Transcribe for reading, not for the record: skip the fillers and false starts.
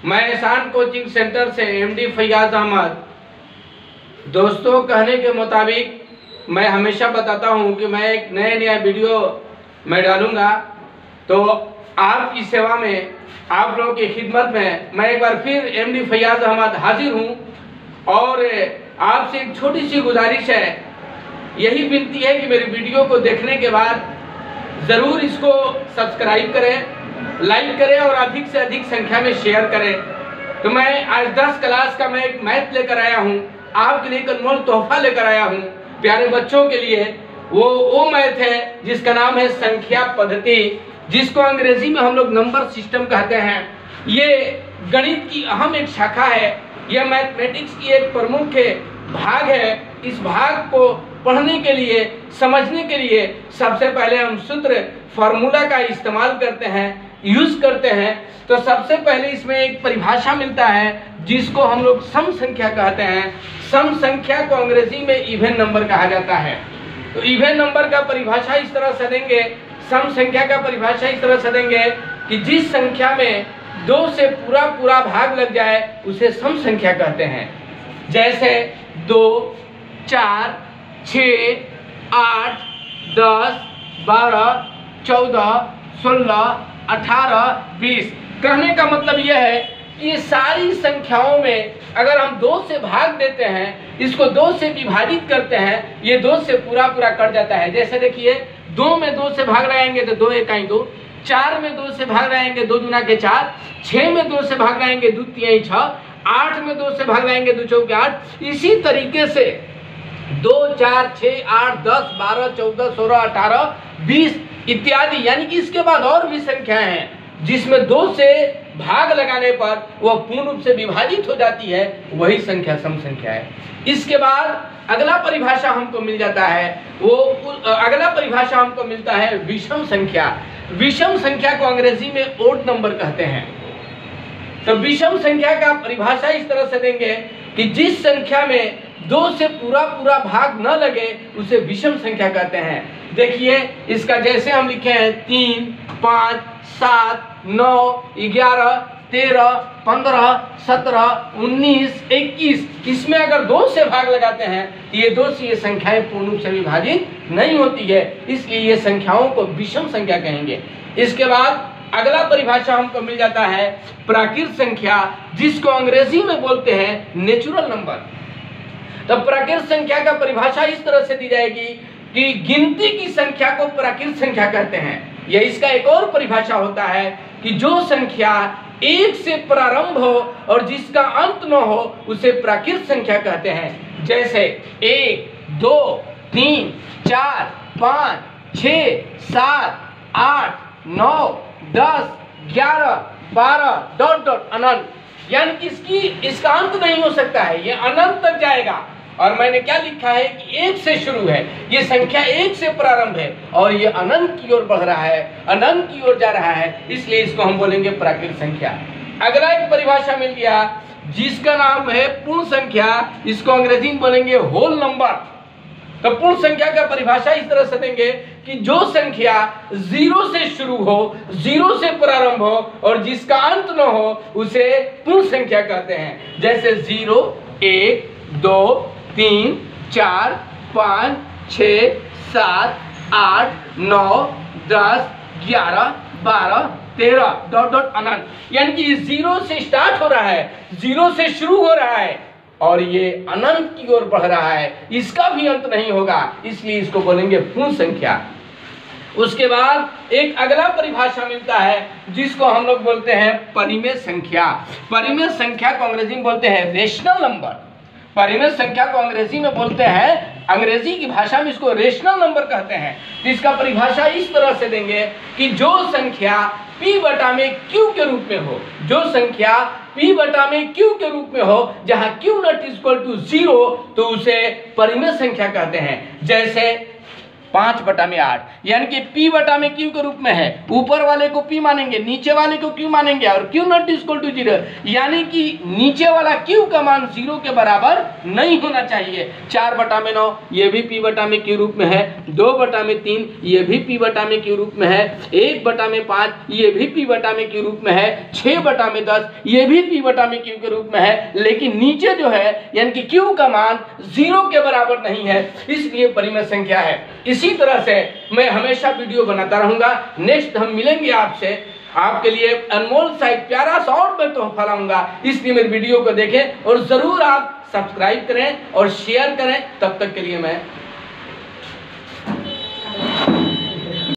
मैं एहसान coaching centre से एमडी फैयाज अहमद। दोस्तों, कहने के मुताबिक मैं हमेशा बताता हूं कि मैं एक नया वीडियो मैं डालूंगा, तो आपकी सेवा में, आप लोगों की खिदमत में मैं एक बार फिर एमडी फैयाज अहमद हाजिर हूं। और आपसे एक छोटी सी गुजारिश है, यही विनती है कि मेरी वीडियो को देखने के बाद ज़रूर इसको सब्सक्राइब करें, लाइक करें और अधिक से अधिक संख्या में शेयर करें। तो मैं आज 10 क्लास का मैं एक मैथ लेकर आया हूं, आपके लिए एक अनमोल तोहफा लेकर आया हूं प्यारे बच्चों के लिए। वो मैथ है जिसका नाम है संख्या पद्धति, जिसको अंग्रेजी में हम लोग नंबर सिस्टम कहते हैं। ये गणित की अहम एक शाखा है, यह मैथमेटिक्स की एक प्रमुख भाग है। इस भाग को पढ़ने के लिए, समझने के लिए सबसे पहले हम सूत्र फार्मूला का इस्तेमाल करते हैं, यूज करते हैं। तो सबसे पहले इसमें एक परिभाषा मिलता है जिसको हम लोग सम संख्या कहते हैं। सम संख्या को अंग्रेजी में इवन नंबर कहा जाता है। तो इवन नंबर का परिभाषा इस तरह से देंगे, सम संख्या का परिभाषा इस तरह से देंगे कि जिस संख्या में 2 से पूरा भाग लग जाए उसे सम संख्या कहते हैं। जैसे 2, 4, 6, 8, 10, 12, 14, 16, 18, 20। कहने का मतलब यह है कि ये सारी संख्याओं में अगर हम 2 से भाग देते हैं, इसको 2 से विभाजित करते हैं, ये 2 से पूरा कट जाता है। जैसे देखिए, 2 में 2 से भाग लगाएंगे तो 2 एकाई 2, 4 में 2 से भाग लगाएंगे 2 दूना के 4, 6 में 2 से भाग लगाएंगे 2 तिहाई 6, 8 में 2 से भाग लगाएंगे 2 चौके 8। इसी तरीके से 2, 4, 6, 8, 10, 12, 14, 16, 18, 20 इत्यादि, यानी कि इसके बाद और भी संख्याएं हैं जिसमें 2 से भाग लगाने पर वह पूर्ण रूप से विभाजित हो जाती है, वही संख्या सम संख्या है। इसके बाद अगला परिभाषा हमको मिल जाता है, अगला परिभाषा हमको मिलता है विषम संख्या। विषम संख्या को अंग्रेजी में ओड नंबर कहते हैं। तो विषम संख्या का परिभाषा इस तरह से देंगे कि जिस संख्या में 2 से पूरा भाग न लगे उसे विषम संख्या कहते हैं। देखिए, इसका जैसे हम लिखे हैं 3, 5, 7, 9, 11, 13, 15, 17, 19, 21, इसमें अगर 2 से भाग लगाते हैं तो ये 2 से ये संख्याएं पूर्ण रूप से विभाजित नहीं होती है, इसलिए ये संख्याओं को विषम संख्या कहेंगे। इसके बाद अगला परिभाषा हमको मिल जाता है प्राकृत संख्या, जिसको अंग्रेजी में बोलते हैं नेचुरल नंबर। तो प्राकृत संख्या का परिभाषा इस तरह से दी जाएगी कि गिनती की संख्या को प्राकृत संख्या कहते हैं। यह इसका एक और परिभाषा होता है कि जो संख्या 1 से प्रारंभ हो और जिसका अंत न हो उसे प्राकृत संख्या कहते हैं। जैसे 1, 2, 3, 4, 5, 6, 7, 8, 9, 10, 11, 12 ... अनंत, यानी कि इसका अंत नहीं हो सकता है, ये अनंत तक जाएगा। और मैंने क्या लिखा है कि 1 से शुरू है, ये संख्या 1 से प्रारंभ है और ये अनंत की ओर बढ़ रहा है, अनंत की ओर जा रहा है, इसलिए इसको हम बोलेंगे प्राकृत संख्या। अगला एक परिभाषा मिल गया जिसका नाम है पूर्ण संख्या, इसको अंग्रेजी में बोलेंगे होल नंबर। तो पूर्ण संख्या का परिभाषा इस तरह से देंगे कि जो संख्या 0 से शुरू हो, 0 से प्रारंभ हो और जिसका अंत न हो उसे पूर्ण संख्या कहते हैं। जैसे 0, 1, 2, 3, 4, 5, 6, 7, 8, 9, 10, 11, 12, 13 ... अनंत, यानी कि 0 से स्टार्ट हो रहा है, 0 से शुरू हो रहा है और ये अनंत की ओर बढ़ रहा है, इसका भी अंत नहीं होगा, इसलिए इसको बोलेंगे पूर्ण संख्या। उसके बाद एक अगला परिभाषा मिलता है जिसको हम लोग बोलते हैं परिमेय संख्या। परिमेय संख्या को अंग्रेजी में बोलते हैं रेशनल नंबर। परिमेय संख्या को अंग्रेजी में बोलते हैं, अंग्रेजी की भाषा में इसको रेशनल नंबर कहते हैं। तो इसका परिभाषा इस तरह से देंगे कि जो संख्या p बटा में q के रूप में हो, जो संख्या p बटा में q के रूप में हो, जहां q not इक्वल टू 0, तो उसे परिमेय संख्या कहते हैं। जैसे 5/8, यानी कि P बटा में Q के रूप में है। ऊपर वाले को P मानेंगे, नीचे वाले को Q मानेंगे, और Q नॉट इक्वल टू 0, यानी कि नीचे वाला Q का मान 0 के बराबर नहीं होना चाहिए। 4/9 ये भी P बटा में Q रूप में है, 2/3 ये भी P बटा में Q रूप में है, 1/5 ये भी P बटा में Q रूप में है, 6/10 ये भी P बटा में Q के रूप में है, लेकिन नीचे जो है यानी कि Q का मान 0 के बराबर नहीं है, इसलिए परिमेय संख्या है। इसी तरह से मैं हमेशा वीडियो बनाता रहूंगा। नेक्स्ट हम मिलेंगे आपसे, आपके लिए अनमोल सा एक प्यारा सा और मैं तोहफा लाऊंगा, इसलिए मेरे वीडियो को देखें और जरूर आप सब्सक्राइब करें और शेयर करें। तब तक के लिए मैं